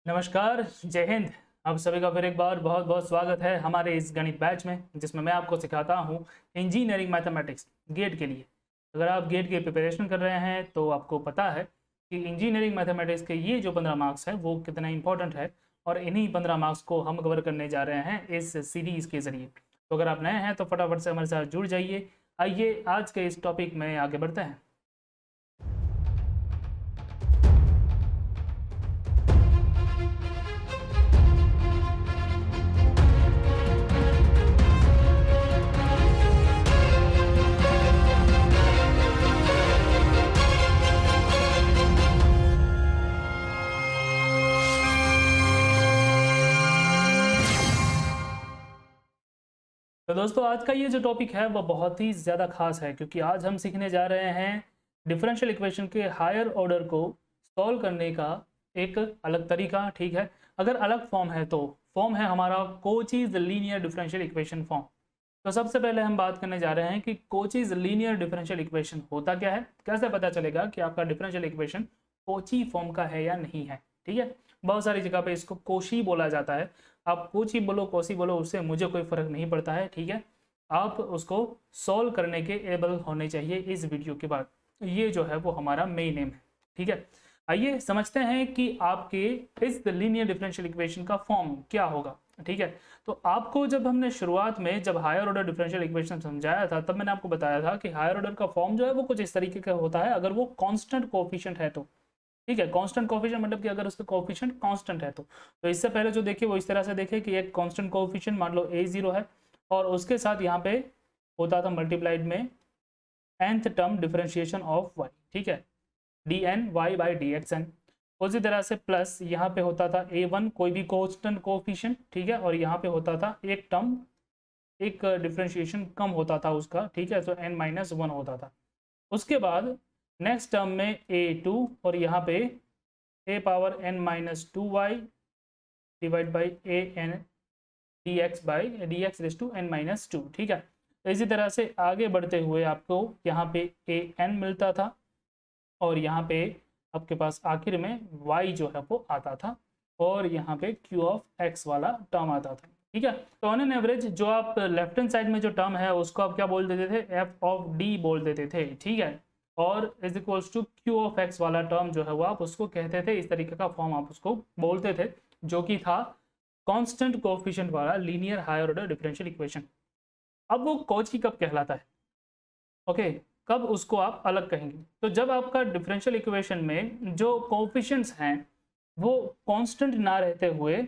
नमस्कार, जय हिंद। आप सभी का फिर एक बार बहुत बहुत स्वागत है हमारे इस गणित बैच में, जिसमें मैं आपको सिखाता हूँ इंजीनियरिंग मैथमेटिक्स गेट के लिए। अगर आप गेट की प्रिपरेशन कर रहे हैं तो आपको पता है कि इंजीनियरिंग मैथमेटिक्स के ये जो 15 मार्क्स है वो कितना इंपॉर्टेंट है, और इन्हीं 15 मार्क्स को हम कवर करने जा रहे हैं इस सीरीज़ के ज़रिए। तो अगर आप नए हैं तो फटाफट से हमारे साथ जुड़ जाइए। आइए आज के इस टॉपिक में आगे बढ़ते हैं। तो दोस्तों, आज का ये जो टॉपिक है वो बहुत ही ज़्यादा खास है, क्योंकि आज हम सीखने जा रहे हैं डिफरेंशियल इक्वेशन के हायर ऑर्डर को सॉल्व करने का एक अलग तरीका। ठीक है, अगर अलग फॉर्म है तो फॉर्म है हमारा कोचीज लीनियर डिफरेंशियल इक्वेशन फॉर्म। तो सबसे पहले हम बात करने जा रहे हैं कि कोचीज लीनियर डिफरेंशियल इक्वेशन होता क्या है, कैसे पता चलेगा कि आपका डिफरेंशियल इक्वेशन कोची फॉर्म का है या नहीं है। ठीक है, बहुत सारी जगह पे इसको कोशी बोला जाता है। आप कोची बोलो कोसी बोलो, उससे मुझे कोई फर्क नहीं पड़ता है। ठीक है, आप उसको सॉल्व करने के एबल होने चाहिए इस वीडियो के बाद। ये जो है वो हमारा मेन एम है। ठीक है, आइए समझते हैं कि आपके इस लीनियर डिफरेंशियल इक्वेशन का फॉर्म क्या होगा। ठीक है, तो आपको जब हमने शुरुआत में जब हायर ऑर्डर डिफरेंशियल इक्वेशन समझाया था, तब मैंने आपको बताया था कि हायर ऑर्डर का फॉर्म जो है वो कुछ इस तरीके का होता है अगर वो कांस्टेंट कोएफिशिएंट है तो। ठीक है, कांस्टेंट कोएफिशिएंट मतलब कि अगर उसका कोएफिशिएंट कांस्टेंट है तो इससे पहले जो देखिए वो इस तरह से देखे कि एक कांस्टेंट कोएफिशिएंट मान लो a0 है, और उसके साथ यहाँ पे होता था मल्टीप्लाइड में nth term differentiation of y। ठीक है, dn y बाई dxn। उसी तरह से प्लस यहाँ पे होता था a1 कोई भी कांस्टेंट कोएफिशिएंट। ठीक है, और यहाँ पे होता था एक टर्म, एक डिफरेंशिएशन कम होता था उसका। ठीक है, तो n-1 होता था। उसके बाद नेक्स्ट टर्म में a2, और यहाँ पे a power n-2y divide by a n dx by dx raise to n-2। ठीक है, तो इसी तरह से आगे बढ़ते हुए आपको यहाँ पे a n मिलता था, और यहाँ पे आपके पास आखिर में y जो है वो आता था, और यहाँ पे q ऑफ x वाला टर्म आता था। ठीक है, तो ऑन एन एवरेज जो आप लेफ्ट हैंड साइड में जो टर्म है उसको आप क्या बोल देते थे, f ऑफ d बोल देते थे। ठीक है, और is equals to q of x वाला टर्म जो है वो आप उसको कहते थे, इस तरीके का फॉर्म आप उसको बोलते थे, जो कि था कांस्टेंट कोएफिशिएंट वाला linear higher order differential equation. अब वो कॉची कब कहलाता है, ओके, कब उसको आप अलग कहेंगे, तो जब आपका डिफरेंशियल इक्वेशन में जो कोएफिशिएंट्स हैं वो कांस्टेंट ना रहते हुए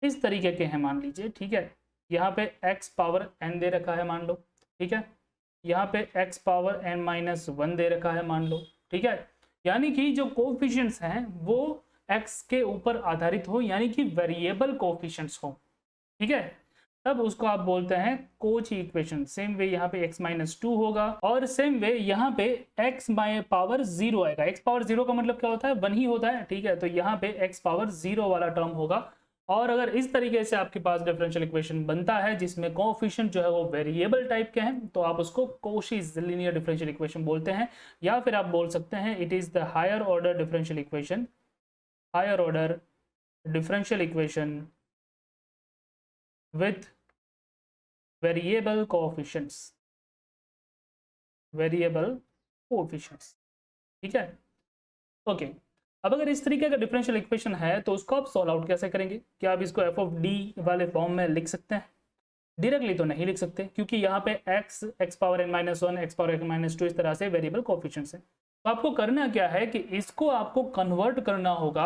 इस तरीके के हैं, मान लीजिए। ठीक है, यहाँ पे x पावर n दे रखा है मान लो। ठीक है, यहाँ पे x पावर n-1 दे रखा है मान लो। ठीक है, यानी कि जो कोएफिशिएंट्स हैं वो x के ऊपर आधारित हो, यानी कि वेरिएबल कोएफिशिएंट्स हो। ठीक है, तब उसको आप बोलते हैं कोची इक्वेशन। सेम वे यहाँ पे x-2 होगा, और सेम वे यहाँ पे x पावर 0 आएगा। x पावर 0 का मतलब क्या होता है, 1 ही होता है। ठीक है, तो यहाँ पे x पावर 0 वाला टर्म होगा। और अगर इस तरीके से आपके पास डिफरेंशियल इक्वेशन बनता है जिसमें कोएफिशिएंट जो है वो वेरिएबल टाइप के हैं, तो आप उसको कोशीज लीनियर डिफरेंशियल इक्वेशन बोलते हैं, या फिर आप बोल सकते हैं it is the higher order differential equation, higher order differential equation with variable coefficients, variable coefficients. ठीक है, ओके। अब अगर इस तरीके का डिफरेंशियल इक्वेशन है तो उसको आप सॉल्व आउट कैसे करेंगे, क्या आप इसको एफ ऑफ डी वाले फॉर्म में लिख सकते हैं? डायरेक्टली तो नहीं लिख सकते, क्योंकि यहाँ पे x power n-1 x power n-2 इस तरह से वेरिएबल कोएफिशिएंट्स हैं। तो आपको करना क्या है कि इसको आपको कन्वर्ट करना होगा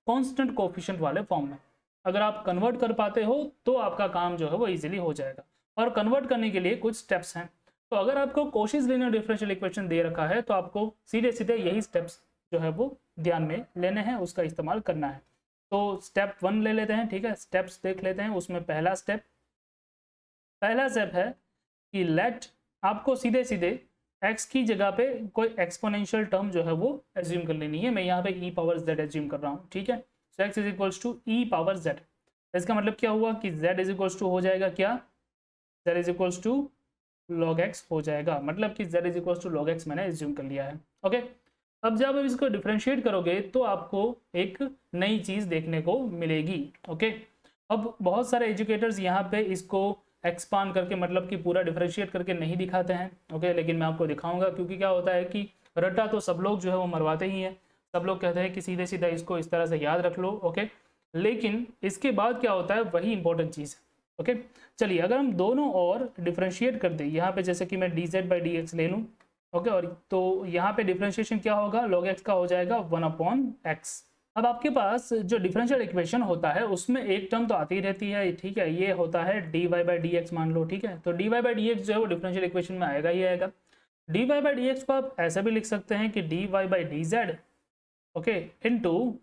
कांस्टेंट कोएफिशिएंट वाले फॉर्म में। अगर आप कन्वर्ट कर पाते हो तो आपका काम जो है वो इजीली हो जाएगा, और कन्वर्ट करने के लिए कुछ स्टेप्स हैं। तो अगर आपको कोशीज लीनियर डिफरेंशियल इक्वेशन दे रखा है तो आपको सीधे सीधे यही स्टेप्स जो है वो ध्यान में लेने हैं, उसका इस्तेमाल करना है। तो स्टेप 1 ले लेते हैं। ठीक है, स्टेप्स देख लेते हैं। उसमें पहला स्टेप है कि लेट, आपको सीधे सीधे x की जगह पे कोई एक्सपोनेंशियल टर्म जो है वो एज्यूम कर लेनी है। मैं यहाँ पे e पावर z एज्यूम कर रहा हूँ। ठीक है, so x is equals to e power z। इसका मतलब क्या हुआ कि z इज इक्वल्स टू हो जाएगा क्या, z is equals to log x हो जाएगा, मतलब कि z is equals to log x मैंने एज्यूम कर लिया है। ओके, अब जब आप इसको डिफ्रेंशिएट करोगे तो आपको एक नई चीज़ देखने को मिलेगी। ओके, अब बहुत सारे एजुकेटर्स यहाँ पे इसको एक्सपांड करके मतलब कि पूरा डिफ्रेंशिएट करके नहीं दिखाते हैं। ओके, लेकिन मैं आपको दिखाऊंगा, क्योंकि क्या होता है कि रट्टा तो सब लोग जो है वो मरवाते ही हैं। सब लोग कहते हैं कि सीधे सीधा इसको इस तरह से याद रख लो। ओके, लेकिन इसके बाद क्या होता है वही इंपॉर्टेंट चीज़ है। ओके, चलिए अगर हम दोनों और डिफ्रेंशिएट कर दें, यहाँ पे जैसे कि मैं dz/dx ले लूँ। ओके, और तो यहाँ पे डिफ्रेंशिएशन क्या होगा, log x का हो जाएगा 1/x। अब आपके पास जो डिफरेंशियल इक्वेशन होता है उसमें एक टर्म तो आती ही रहती है, ठीक है, ये होता है dy/dx मान लो, ठीक है। तो dy/dx जो है वो डिफरेंशियल इक्वेशन में आएगा ही आएगा। dy/dx को आप ऐसा भी लिख सकते हैं कि dy/dz, ओके, इनटू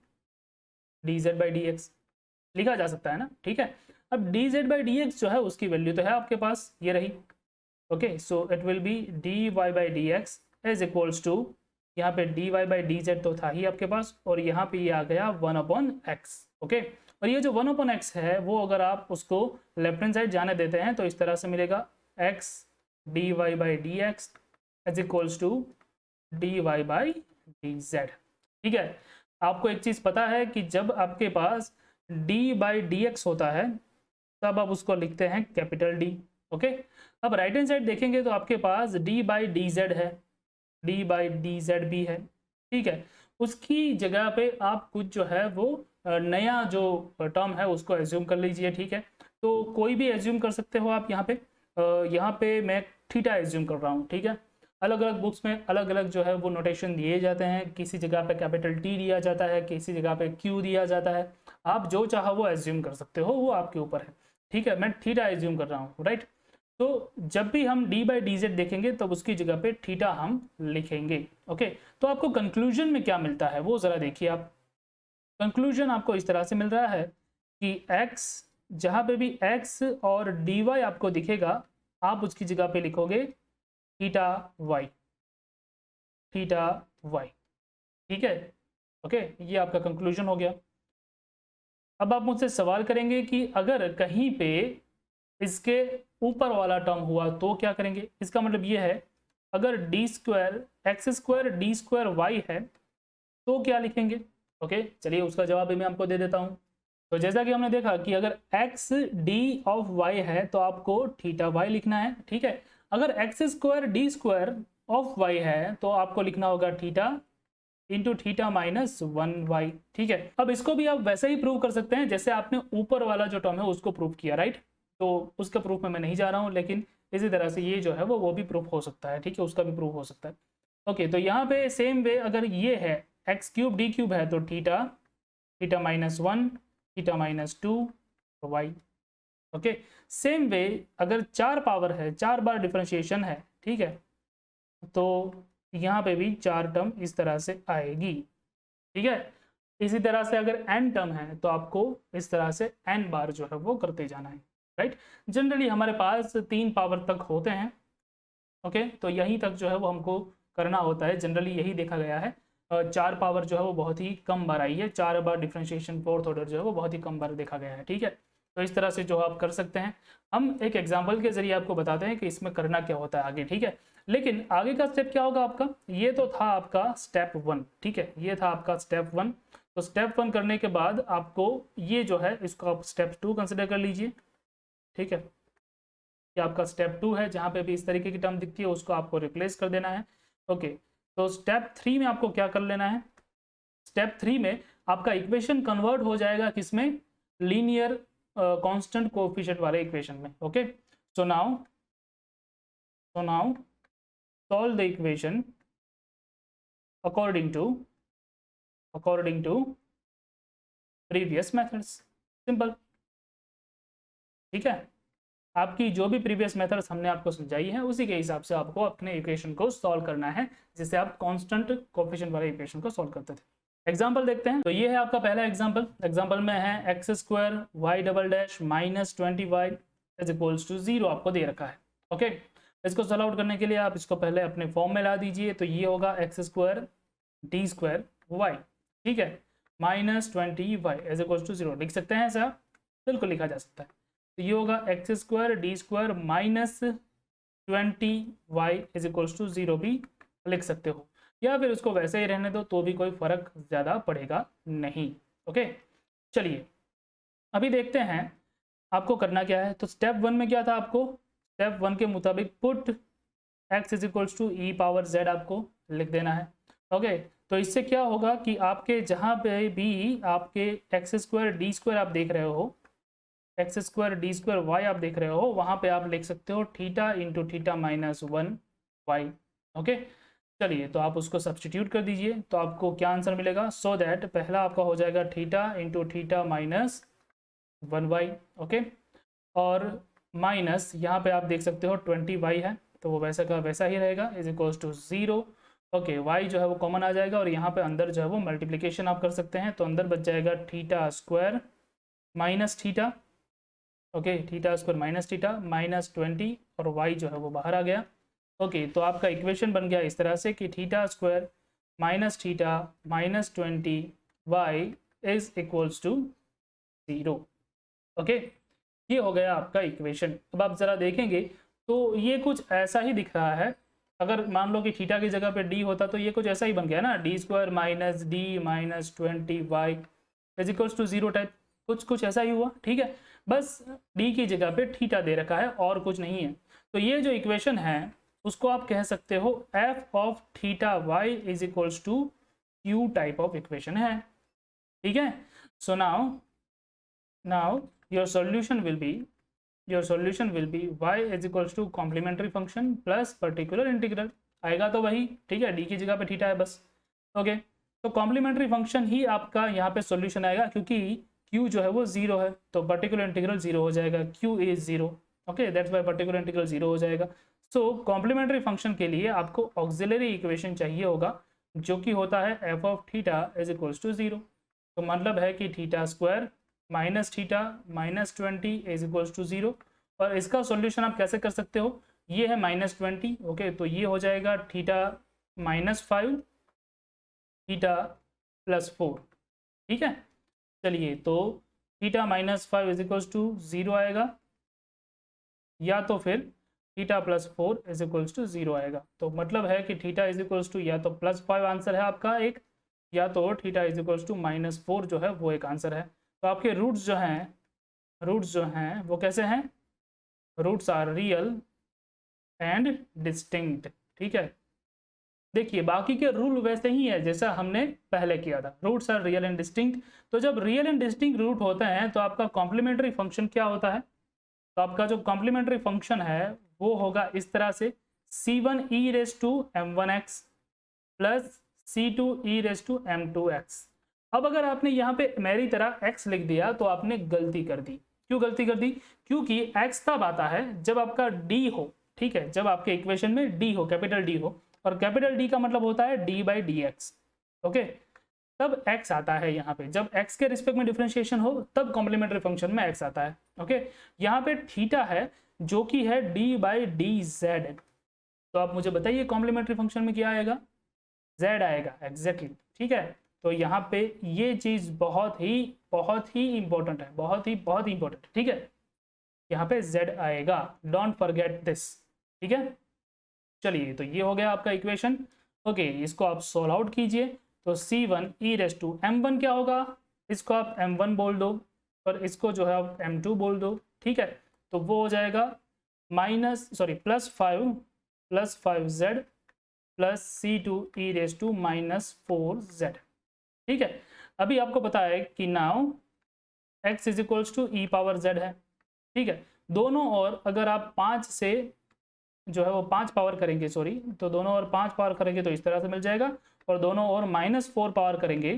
dz/dx लिखा जा सकता है ना, ठीक है। अब dz/dx जो है उसकी वैल्यू तो है आपके पास, ये रही। Okay, so it will be dy/dx is equals to, यहाँ पे dy/dz तो था ही आपके पास, और यहाँ पे ये आ गया 1/x। ओके, और ये जो 1/x है वो अगर आप उसको लेफ्ट हैंड साइड जाने देते हैं तो इस तरह से मिलेगा x dy/dx is equals to dy/dz। ठीक है, आपको एक चीज़ पता है कि जब आपके पास d/dx होता है तब आप उसको लिखते हैं कैपिटल D। ओके, अब राइट हैंड साइड देखेंगे तो आपके पास d/dz है, d/dz भी है, ठीक है। उसकी जगह पे आप कुछ जो है वो नया जो टर्म है उसको एज्यूम कर लीजिए, ठीक है। तो कोई भी एज्यूम कर सकते हो आप। यहाँ पे मैं थीटा एज्यूम कर रहा हूँ, ठीक है। अलग अलग बुक्स में अलग अलग जो है वो नोटेशन दिए जाते हैं, किसी जगह पे कैपिटल T दिया जाता है, किसी जगह पे Q दिया जाता है। आप जो चाहो वो एज्यूम कर सकते हो, वो आपके ऊपर है, ठीक है। मैं थीटा एज्यूम कर रहा हूँ, राइट। तो जब भी हम d/dz देखेंगे तब उसकी जगह पे थीटा हम लिखेंगे। ओके, तो आपको कंक्लूजन में क्या मिलता है वो जरा देखिए आप। कंक्लूजन आपको इस तरह से मिल रहा है कि x, जहां पे भी x और dy आपको दिखेगा आप उसकी जगह पे लिखोगे थीटा y, थीटा y, ठीक है। ओके, ये आपका कंक्लूजन हो गया। अब आप मुझसे सवाल करेंगे कि अगर कहीं पे इसके ऊपर वाला टर्म हुआ तो क्या करेंगे। इसका मतलब ये है अगर d²x²d² y है तो क्या लिखेंगे। ओके, चलिए उसका जवाब भी मैं आपको दे देता हूं। तो जैसा कि हमने देखा कि अगर x d/y है तो आपको थीटा y लिखना है, ठीक है। अगर x²d² है तो आपको लिखना होगा थीटा इंटू थीटा -1y, ठीक है। अब इसको भी आप वैसे ही प्रूव कर सकते हैं जैसे आपने ऊपर वाला जो टर्म है उसको प्रूव किया, राइट। तो उसका प्रूफ में मैं नहीं जा रहा हूँ, लेकिन इसी तरह से ये जो है वो भी प्रूफ हो सकता है, ठीक है, उसका भी प्रूफ हो सकता है। ओके, तो यहाँ पे सेम वे अगर ये है x³ d³ है तो theta, theta -1, theta -2 y। Okay, same way अगर 4 पावर है, 4 बार डिफरेंशिएशन है, ठीक है, तो यहाँ पे भी 4 टर्म इस तरह से आएगी, ठीक है। इसी तरह से अगर n टर्म है तो आपको इस तरह से n बार जो है वो करते जाना है, राइट। जनरली हमारे पास 3 पावर तक होते हैं। ओके, तो यहीं तक जो है वो हमको करना होता है, जनरली यही देखा गया है। 4 पावर जो है वो बहुत ही कम बार आई है, 4 बार डिफ्रेंशिएशन फोर्थ ऑर्डर जो है वो बहुत ही कम बार देखा गया है, ठीक है। तो इस तरह से जो आप कर सकते हैं। हम एक एग्जाम्पल के जरिए आपको बताते हैं कि इसमें करना क्या होता है आगे, ठीक है। लेकिन आगे का स्टेप क्या होगा आपका, ये तो था आपका स्टेप 1, ठीक है, ये था आपका स्टेप 1। तो स्टेप 1 करने के बाद आपको ये जो है इसको आप स्टेप 2 कंसिडर कर लीजिए, ठीक है। ये आपका स्टेप 2 है, जहाँ पे भी इस तरीके की टर्म दिखती है उसको आपको रिप्लेस कर देना है। ओके, तो स्टेप 3 में आपको क्या कर लेना है, स्टेप 3 में आपका इक्वेशन कन्वर्ट हो जाएगा किसमें, लीनियर कांस्टेंट कोएफिशिएंट वाले इक्वेशन में। Okay, so now solve the equation according to previous methods, simple, ठीक है। आपकी जो भी प्रीवियस मेथड्स हमने आपको समझाई है उसी के हिसाब से आपको अपने इक्वेशन को सॉल्व करना है, जिससे आप कांस्टेंट कोएफिशिएंट वाले इक्वेशन को सॉल्व करते थे। एग्जाम्पल देखते हैं। तो ये है आपका पहला एग्जाम्पल में है x² y" -20y is equals to 0 आपको दे रखा है। ओके, इसको सॉल्व आउट करने के लिए आप इसको पहले अपने फॉर्म में ला दीजिए। तो ये होगा x² d² y, ठीक है, -20y इज इक्वल्स टू 0 लिख सकते हैं ऐसा, बिल्कुल लिखा जा सकता है। तो ये होगा x² d² -20y is equals to 0 भी लिख सकते हो। या फिर उसको वैसे ही रहने दो तो भी कोई फर्क ज़्यादा पड़ेगा नहीं। ओके, चलिए अभी देखते हैं आपको करना क्या है। तो स्टेप 1 में क्या था, आपको स्टेप 1 के मुताबिक put x is equals to e power z आपको लिख देना है। ओके, तो इससे क्या होगा कि आपके जहाँ पे भी आपके एक्स स्क्वायर डी स्क्वायर आप देख रहे हो, x square d square y आप देख रहे हो, वहाँ पे आप लिख सकते हो theta into theta minus 1 y. Okay, चलिए तो आप उसको सब्सटीट्यूट कर दीजिए तो आपको क्या आंसर मिलेगा। सो दैट पहला आपका हो जाएगा theta into theta minus 1 y. Okay, और माइनस यहाँ पे आप देख सकते हो 20 वाई है तो वो वैसा का वैसा ही रहेगा, is equals to 0। Okay, y जो है वो कॉमन आ जाएगा और यहाँ पे अंदर जो है वो मल्टीप्लिकेशन आप कर सकते हैं, तो अंदर बच जाएगा theta square minus theta. Okay, theta square minus theta minus 20 और वाई जो है वो बाहर आ गया। ओके, तो आपका इक्वेशन बन गया इस तरह से कि theta square minus theta minus 20 y is equals to 0। Okay, ये हो गया आपका इक्वेशन। अब आप ज़रा देखेंगे तो ये कुछ ऐसा ही दिख रहा है। अगर मान लो कि थीटा की जगह पे डी होता तो ये कुछ ऐसा ही बन गया ना, d square minus d minus 20 y is equals to 0 type, कुछ ऐसा ही हुआ। ठीक है, बस डी की जगह पे थीटा दे रखा है और कुछ नहीं है। तो ये जो इक्वेशन है उसको आप कह सकते हो f of theta y is equals to q type of equation है। ठीक है, so now your solution will be y is equals to complementary function plus particular integral आएगा तो वही। ठीक है, डी की जगह पे थीटा है बस। ओके, तो कॉम्प्लीमेंट्री फंक्शन ही आपका यहाँ पे सॉल्यूशन आएगा क्योंकि q जो है वो 0 है तो पर्टिकुलर इंटीग्रल 0 हो जाएगा, q is 0। Okay, that's why particular integral 0 हो जाएगा। सो कॉम्प्लीमेंट्री फंक्शन के लिए आपको ऑक्सिलरी इक्वेशन चाहिए होगा जो कि होता है f of theta is equals to 0। तो मतलब है कि theta square minus theta minus 20 is equals to 0। और इसका सॉल्यूशन आप कैसे कर सकते हो, ये है माइनस 20। ओके, तो ये हो जाएगा थीटा माइनस 5 थीटा प्लस 4। ठीक है, चलिए तो theta minus 5 is equals to 0 आएगा या तो फिर theta plus 4 is equals to 0 आएगा। तो मतलब है कि थीटा इज इक्वल्स टू या तो प्लस 5 आंसर है आपका एक, या तो theta is equals to minus 4 जो है वो एक आंसर है। तो आपके रूट्स जो हैं वो कैसे हैं, roots are real and distinct. ठीक है, देखिए बाकी के रूल वैसे ही है जैसा हमने पहले किया था, roots are real and distinct. तो जब रियल एंड डिस्टिंक्ट रूट होते हैं तो आपका कॉम्प्लीमेंट्री फंक्शन क्या होता है, तो आपका जो कॉम्प्लीमेंट्री फंक्शन है वो होगा इस तरह से c1 e raise to m1x plus c2 e raise to m2x। अब अगर आपने यहाँ पे मेरी तरह x लिख दिया तो आपने गलती कर दी। क्यों गलती कर दी, क्योंकि x तब आता है जब आपका d हो। ठीक है, जब आपके इक्वेशन में d हो, कैपिटल D हो, और कैपिटल D का मतलब होता है d by D x. Okay, तब x आता है यहाँ पे, जब x के रिस्पेक्ट में डिफरेंशिएशन हो तब कॉम्प्लीमेंट्री फंक्शन में x आता है। ओके, यहाँ पे थीटा है जो कि है d बाई डी जेड। तो आप मुझे बताइए कॉम्प्लीमेंट्री फंक्शन में क्या आएगा, z आएगा एग्जैक्टली। ठीक है, तो यहाँ पे ये चीज बहुत ही इंपॉर्टेंट है, बहुत ही इंपॉर्टेंट। ठीक है, यहाँ पे z आएगा, डोंट फॉरगेट दिस। ठीक है, चलिए तो ये हो गया आपका इक्वेशन। ओके, इसको आप सोल्व आउट कीजिए तो c1 e raise to m1 क्या होगा, इसको आप m1 बोल दो और इसको जो है आप m2 बोल दो। ठीक है, तो वो हो जाएगा plus 5z plus c2 e raise to minus 4z। ठीक है, अभी आपको पता है कि now x is equals to e power z है। ठीक है, दोनों ओर अगर आप 5 से जो है वो 5 पावर करेंगे, सॉरी, तो दोनों ओर 5 पावर करेंगे तो इस तरह से मिल जाएगा, और दोनों ओर -4 पावर करेंगे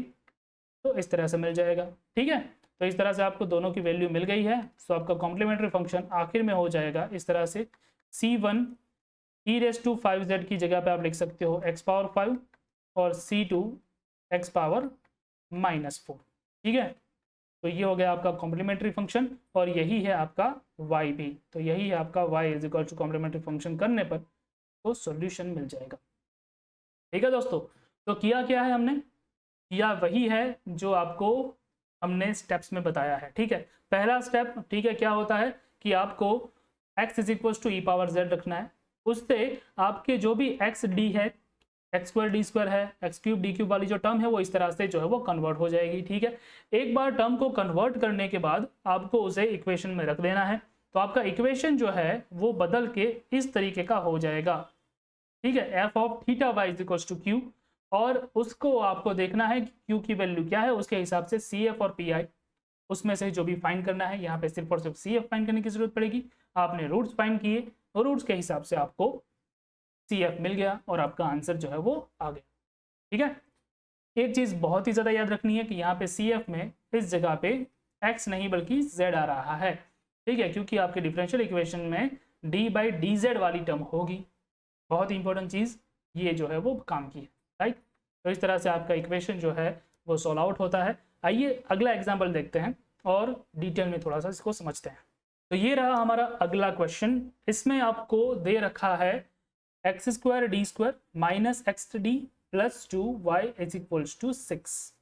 तो इस तरह से मिल जाएगा। ठीक है, तो इस तरह से आपको दोनों की वैल्यू मिल गई है। सो आपका कॉम्प्लीमेंट्री फंक्शन आखिर में हो जाएगा इस तरह से, c1 e raise to 5z की जगह पे आप लिख सकते हो x पावर 5 और c2 x पावर -4। ठीक है, तो ये हो गया आपका कॉम्प्लीमेंट्री फंक्शन और यही है आपका y भी। तो यही है आपका y is equal to complementary function करने पर तो सॉल्यूशन मिल जाएगा। ठीक है दोस्तों, तो किया क्या है हमने, किया वही है जो आपको हमने स्टेप्स में बताया है। ठीक है, पहला स्टेप, ठीक है, क्या होता है कि आपको x is equal to e power z रखना है, उससे आपके जो भी एक्स डी है एक्स स्क्वायर डी स्क्वायर है, एक्स क्यूब डी क्यूब वाली जो टर्म है वो इस तरह से जो है वो कन्वर्ट हो जाएगी। ठीक है, एक बार टर्म को कन्वर्ट करने के बाद आपको उसे इक्वेशन में रख देना है, तो आपका इक्वेशन जो है वो बदल के इस तरीके का हो जाएगा। ठीक है, f of theta y is equal to q, और उसको आपको देखना है कि क्यू की वैल्यू क्या है, उसके हिसाब से सी एफ और पी आई उसमें से जो भी फाइंड करना है। यहाँ पे सिर्फ और सिर्फ सी एफ फाइंड करने की जरूरत पड़ेगी। आपने रूट्स फाइंड किए, रूट्स के हिसाब से आपको सी एफ मिल गया और आपका आंसर जो है वो आ गया। ठीक है, एक चीज़ बहुत ही ज़्यादा याद रखनी है कि यहाँ पे सी एफ में इस जगह पे एक्स नहीं बल्कि जेड आ रहा है। ठीक है, क्योंकि आपके डिफरेंशियल इक्वेशन में डी बाई डी जेड वाली टर्म होगी। बहुत ही इंपॉर्टेंट चीज़ ये जो है वो काम की है, राइट। तो इस तरह से आपका इक्वेशन जो है वो सॉल्व आउट होता है। आइए अगला एग्जाम्पल देखते हैं और डिटेल में थोड़ा सा इसको समझते हैं। तो ये रहा हमारा अगला क्वेश्चन। इसमें आपको दे रखा है x square d square minus x d plus 2y is equals to 6।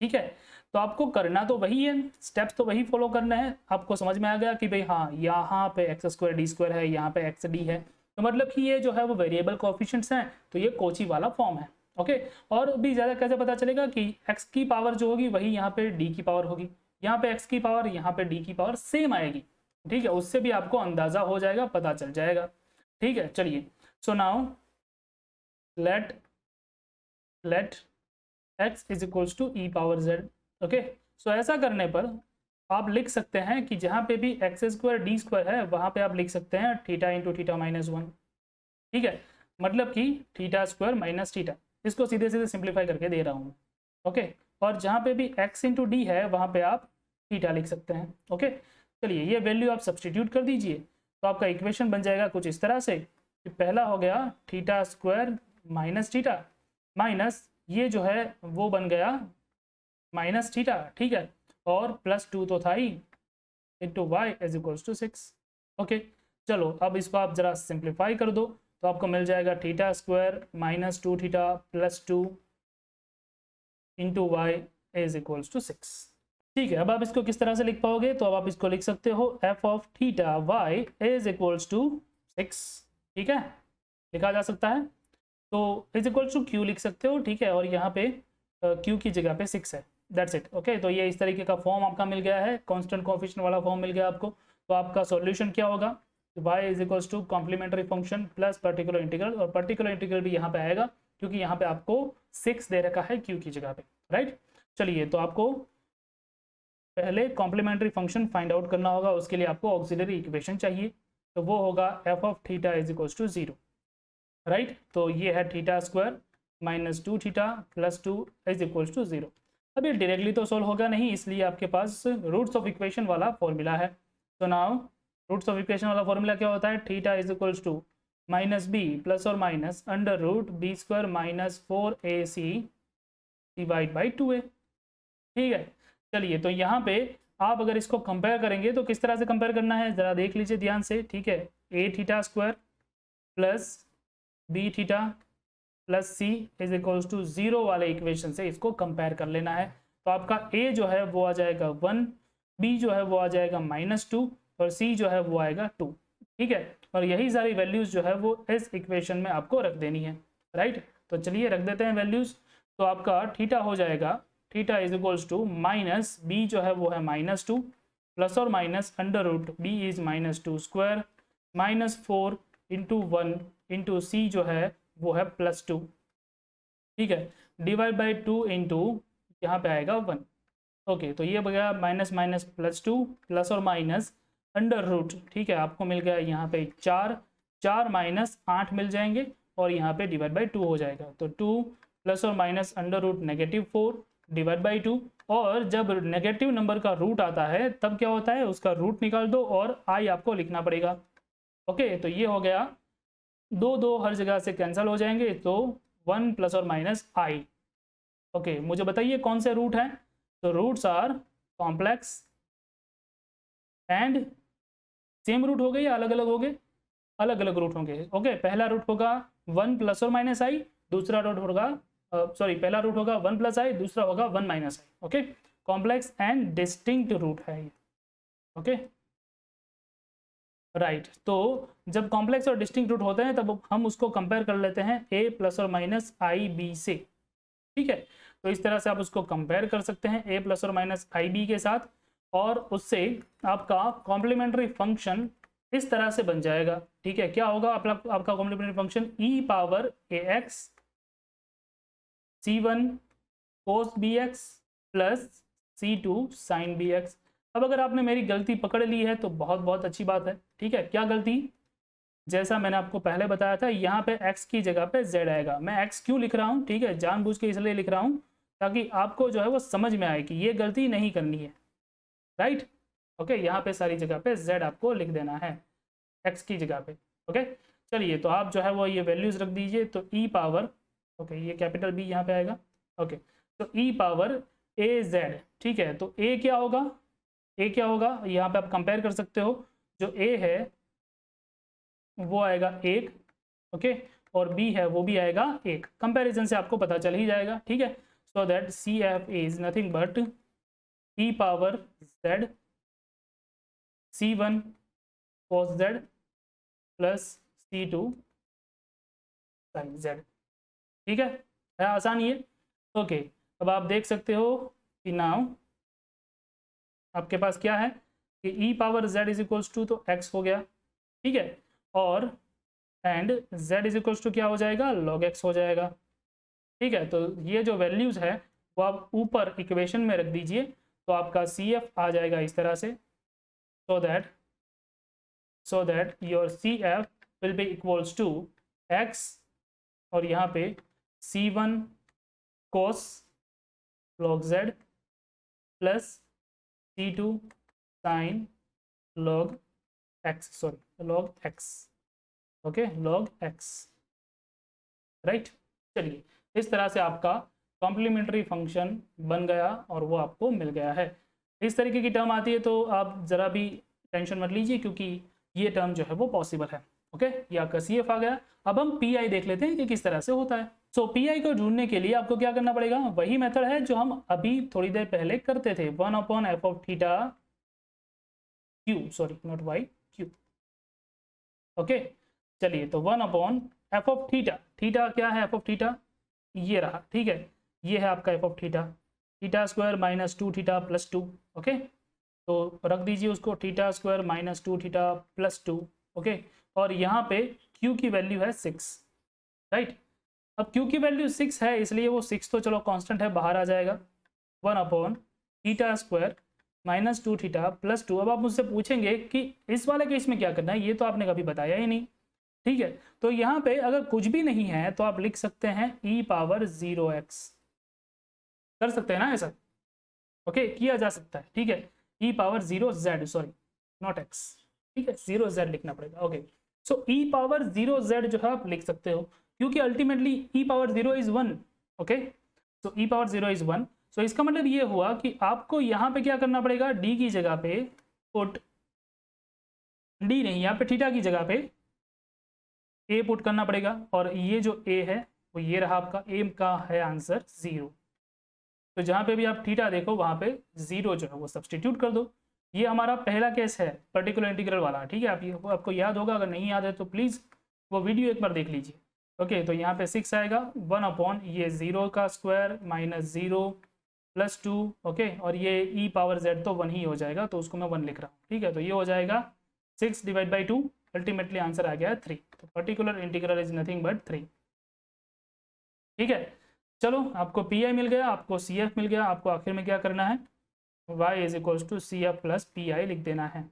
ठीक है, तो आपको करना तो वही है, स्टेप्स तो वही फॉलो करना है। आपको समझ में आ गया कि भाई हाँ, यहाँ पे एक्स स्क्वायर डी स्क्वायर है, यहाँ पे एक्स डी है, तो मतलब कि ये जो है वो वेरिएबल कोएफिशिएंट्स हैं, तो ये कोची वाला फॉर्म है। ओके, और भी ज़्यादा कैसे पता चलेगा कि एक्स की पावर जो होगी वही यहाँ पे डी की पावर होगी, यहाँ पे एक्स की पावर, यहाँ पे डी की पावर सेम आएगी। ठीक है, उससे भी आपको अंदाज़ा हो जाएगा, पता चल जाएगा। ठीक है, चलिए, so now let x is equals to e power z। Okay, so ऐसा करने पर आप लिख सकते हैं कि जहाँ पे भी एक्स स्क्वायर डी स्क्वायर है वहाँ पे आप लिख सकते हैं थीटा इंटू थीटा माइनस 1। ठीक है, मतलब कि थीटा स्क्वायर माइनस थीटा, इसको सीधे सीधे सिंप्लीफाई करके दे रहा हूँ। ओके, और जहाँ पे भी x इंटू डी है वहाँ पे आप थीटा लिख सकते हैं। ओके, चलिए ये वैल्यू आप सब्सटीट्यूट कर दीजिए, तो आपका इक्वेशन बन जाएगा कुछ इस तरह से कि पहला हो गया theta square minus theta minus ये जो है वो बन गया माइनस थीटा। ठीक है, और प्लस 2 तो था ही into y is equals to 6। Okay, चलो अब इसको आप जरा सिंप्लीफाई कर दो, तो आपको मिल जाएगा theta square minus 2 theta plus 2 into y is equals to 6। ठीक है, अब आप इसको किस तरह से लिख पाओगे, तो अब आप इसको लिख सकते हो f of theta y is equals to 6। ठीक है, लिखा जा सकता है, तो इज इक्वल टू क्यू लिख सकते हो। ठीक है, और यहाँ पे क्यू की जगह पे 6 है, दैट्स इट। ओके, तो ये इस तरीके का फॉर्म आपका मिल गया है, कांस्टेंट कोएफिशिएंट वाला फॉर्म मिल गया आपको। तो आपका सॉल्यूशन क्या होगा, y is equals to complementary function plus particular integral, और पर्टिकुलर इंटीग्रल भी यहाँ पे आएगा क्योंकि यहाँ पे आपको 6 दे रखा है क्यू की जगह पे, राइट। चलिए, तो आपको पहले कॉम्प्लीमेंट्री फंक्शन फाइंड आउट करना होगा, उसके लिए आपको ऑक्सिलरी इक्वेशन चाहिए, तो वो होगा f of theta is equals to 0, right. तो ये है theta square minus 2 theta plus 2 is equals to 0। अब ये डायरेक्टली तो सोल्व होगा नहीं, इसलिए आपके पास रूट्स ऑफ इक्वेशन वाला फॉर्मूला है। तो नाउ रूट्स ऑफ इक्वेशन वाला फॉर्मूला क्या होता है, theta is equals to minus b plus और minus under root b square minus 4ac divide by 2a। ठीक है, चलिए, तो यहाँ पे आप अगर इसको कंपेयर करेंगे तो किस तरह से कंपेयर करना है ज़रा देख लीजिए ध्यान से। ठीक है, a theta square plus b theta plus c is equals to 0 वाले इक्वेशन से इसको कंपेयर कर लेना है। तो आपका ए जो है वो आ जाएगा 1, बी जो है वो आ जाएगा -2 और सी जो है वो आएगा 2। ठीक है, और यही सारी वैल्यूज़ जो है वो इस इक्वेशन में आपको रख देनी है, राइट। तो चलिए रख देते हैं वैल्यूज़। तो आपका थीटा हो जाएगा theta is equals to minus b जो है वो है -2 प्लस और minus under root b is -2 square -4 into 1 into c जो है वो है +2। ठीक है, डिवाइड बाई 2 इंटू यहाँ पे आएगा 1। ओके, तो ये बगैर माइनस माइनस +2 प्लस और माइनस अंडर रूट। ठीक है, आपको मिल गया यहाँ पे 4 माइनस 8 मिल जाएंगे और यहाँ पे डिवाइड बाई 2 हो जाएगा। तो 2 प्लस और minus under root -4 divide by 2, और जब नेगेटिव नंबर का रूट आता है तब क्या होता है, उसका रूट निकाल दो और आई आपको लिखना पड़ेगा। ओके, तो ये हो गया, 2 हर जगह से कैंसिल हो जाएंगे, तो 1 प्लस और माइनस आई। ओके, मुझे बताइए कौन से रूट हैं, तो roots are complex and same root हो गए या अलग अलग हो गए, अलग अलग रूट होंगे। ओके, पहला रूट होगा 1 प्लस और माइनस आई, दूसरा रूट होगा पहला रूट होगा 1 प्लस आई, दूसरा होगा 1 minus i. Okay, complex and distinct root है ये। Okay, right. तो जब कॉम्प्लेक्स और डिस्टिंक्ट रूट होते हैं तब हम उसको कंपेयर कर लेते हैं a प्लस और माइनस आई बी से, ठीक है। तो इस तरह से आप उसको कंपेयर कर सकते हैं a प्लस और माइनस आई बी के साथ, और उससे आपका कॉम्प्लीमेंट्री फंक्शन इस तरह से बन जाएगा, ठीक है। क्या होगा आपका complementary function e power a x c1 cos bx plus c2 sin bx। अब अगर आपने मेरी गलती पकड़ ली है तो बहुत बहुत अच्छी बात है, ठीक है। क्या गलती? जैसा मैंने आपको पहले बताया था, यहाँ पे x की जगह पे z आएगा। मैं x क्यों लिख रहा हूँ, ठीक है, जानबूझ के इसलिए लिख रहा हूँ ताकि आपको जो है वो समझ में आए कि ये गलती नहीं करनी है, राइट। ओके, यहाँ पे सारी जगह पे z आपको लिख देना है x की जगह पे। ओके, चलिए, तो आप जो है वो ये वैल्यूज रख दीजिए। तो e पावर, ओके, ये कैपिटल B यहाँ पे आएगा। ओके, तो e पावर ए जेड, ठीक है। तो a क्या होगा, a क्या होगा, यहाँ पे आप कंपेयर कर सकते हो। जो a है वो आएगा 1, ओके, और b है वो भी आएगा 1। कंपैरिजन से आपको पता चल ही जाएगा, ठीक है। So that c f is nothing but e power z c1 cos z plus c2 sin z, ठीक है आसान ये। ओके, अब आप देख सकते हो कि नाउ आपके पास क्या है कि e power z is equals to, तो x हो गया, ठीक है, और and z is equals to क्या हो जाएगा, log x हो जाएगा, ठीक है। तो ये जो वैल्यूज है वो आप ऊपर इक्वेशन में रख दीजिए, तो आपका CF आ जाएगा इस तरह से। So that your CF will be equals to x, और यहाँ पे c1 cos log z plus c2 sin log x, sorry log x, okay, log x, right. चलिए, इस तरह से आपका कॉम्प्लीमेंट्री फंक्शन बन गया और वो आपको मिल गया है। इस तरीके की टर्म आती है तो आप ज़रा भी टेंशन मत लीजिए, क्योंकि ये टर्म जो है वो पॉसिबल है। ओके, ये आपका CF आ गया। अब हम PI देख लेते हैं कि किस तरह से होता है। सो PI को ढूंढने के लिए आपको क्या करना पड़ेगा, वही मेथड है जो हम अभी थोड़ी देर पहले करते थे, 1/f of theta q, sorry not y, q. Okay, चलिए, तो 1/f ऑफ थीटा, थीटा क्या है, f ऑफ थीटा ये रहा, ठीक है, ये है आपका f of theta, theta square minus 2 theta plus 2। Okay, तो रख दीजिए उसको, theta square minus 2 theta plus 2। Okay, और यहाँ पे q की वैल्यू है 6, राइट। अब q की वैल्यू 6 है, इसलिए वो 6 तो चलो कांस्टेंट है, बाहर आ जाएगा। 1/थीटा स्क्वायर माइनस 2 थीटा प्लस 2। अब आप मुझसे पूछेंगे कि इस वाले केस में क्या करना है, ये तो आपने कभी बताया ही नहीं, ठीक है। तो यहाँ पे अगर कुछ भी नहीं है तो आप लिख सकते हैं e पावर 0x, कर सकते हैं ना ऐसा, ओके, किया जा सकता है, ठीक है। e power 0z, sorry not x, ठीक है, 0z लिखना पड़ेगा। ओके, सो e पावर 0z जो है आप लिख सकते हो, क्योंकि ultimately e power 0 is 1। Okay, so e power 0 is 1। सो इसका मतलब ये हुआ कि आपको यहाँ पे क्या करना पड़ेगा, d की जगह पे पुट, d नहीं, यहाँ पे थीटा की जगह पे a पुट करना पड़ेगा, और ये जो a है वो ये रहा आपका, a का है आंसर 0। तो जहाँ पे भी आप थीटा देखो वहाँ पे 0 जो है वो सब्सटीट्यूट कर दो। ये हमारा पहला केस है पर्टिकुलर इंटीग्रल वाला, ठीक है। आपको याद होगा, अगर नहीं याद है तो प्लीज़ वो वीडियो एक बार देख लीजिए। ओके, तो यहाँ पे 6 आएगा, 1/ ये 0 का स्क्वायर माइनस 0 प्लस 2। ओके, और ये e पावर z तो 1 ही हो जाएगा, तो उसको मैं 1 लिख रहा हूँ, ठीक है। तो ये हो जाएगा 6 डिवाइड बाई 2, अल्टीमेटली आंसर आ गया है 3। तो particular integral is nothing but 3, ठीक है। चलो, आपको PI मिल गया, आपको CF मिल गया, आपको आखिर में क्या करना है, y is equals to CF plus PI लिख देना है।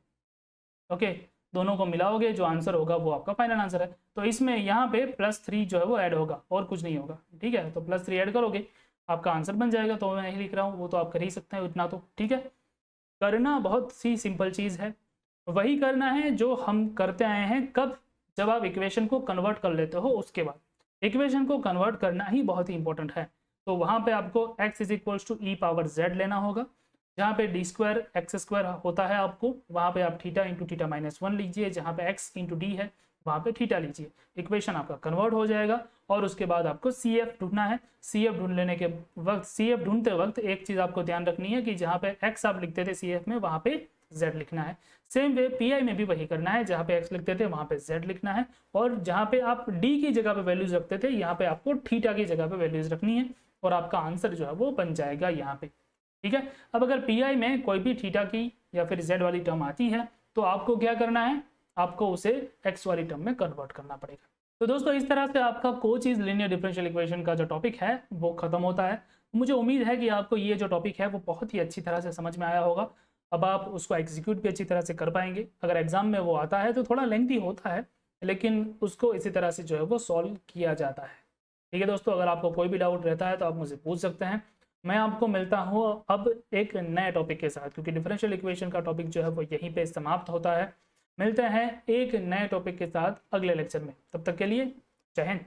ओके, दोनों को मिलाओगे, जो आंसर होगा वो आपका फाइनल आंसर है। तो इसमें यहाँ पे +3 जो है वो ऐड होगा, और कुछ नहीं होगा, ठीक है। तो +3 ऐड करोगे, आपका आंसर बन जाएगा। तो मैं नहीं लिख रहा हूँ, वो तो आप कर ही सकते हैं इतना तो, ठीक है। करना बहुत सी सिंपल चीज़ है, वही करना है जो हम करते आए हैं। कब? जब आप इक्वेशन को कन्वर्ट कर लेते हो, उसके बाद इक्वेशन को कन्वर्ट करना ही बहुत ही इंपॉर्टेंट है। तो वहाँ पे आपको x is equals to e power z लेना होगा, जहाँ पे d स्क्वायर एक्स स्क्वायर होता है आपको, वहाँ पे आप थीटा इंटू थीटा माइनस 1 लीजिए, जहाँ पे x इंटू डी है वहाँ पे थीटा लीजिए, इक्वेशन आपका कन्वर्ट हो जाएगा। और उसके बाद आपको CF ढूंढना है। CF ढूंढ लेने के वक्त, CF ढूंढते वक्त एक चीज़ आपको ध्यान रखनी है कि जहाँ पे x आप लिखते थे CF में, वहाँ पे z लिखना है। सेम वे पी आई में भी वही करना है, जहाँ पे x लिखते थे वहाँ पे z लिखना है, और जहाँ पे आप d की जगह पे वैल्यूज रखते थे यहाँ पे आपको थीटा की जगह पे वैल्यूज रखनी है, और आपका आंसर जो है वो बन जाएगा यहाँ पे। ठीक है, अब अगर पी आई में कोई भी थीटा की या फिर z वाली टर्म आती है तो आपको क्या करना है, आपको उसे x वाली टर्म में कन्वर्ट करना पड़ेगा। तो दोस्तों इस तरह से आपका कोचीज लीनियर डिफरेंशियल इक्वेशन का जो टॉपिक है वो खत्म होता है। मुझे उम्मीद है कि आपको ये जो टॉपिक है वो बहुत ही अच्छी तरह से समझ में आया होगा। अब आप उसको एग्जीक्यूट भी अच्छी तरह से कर पाएंगे। अगर एग्जाम में वो आता है तो थोड़ा लेंथी होता है, लेकिन उसको इसी तरह से जो है वो सॉल्व किया जाता है। ठीक है दोस्तों, अगर आपको कोई भी डाउट रहता है तो आप मुझे पूछ सकते हैं। मैं आपको मिलता हूँ अब एक नए टॉपिक के साथ, क्योंकि डिफरेंशियल इक्वेशन का टॉपिक जो है वो यहीं पे समाप्त होता है। मिलते हैं एक नए टॉपिक के साथ अगले लेक्चर में, तब तक के लिए जय हिंद।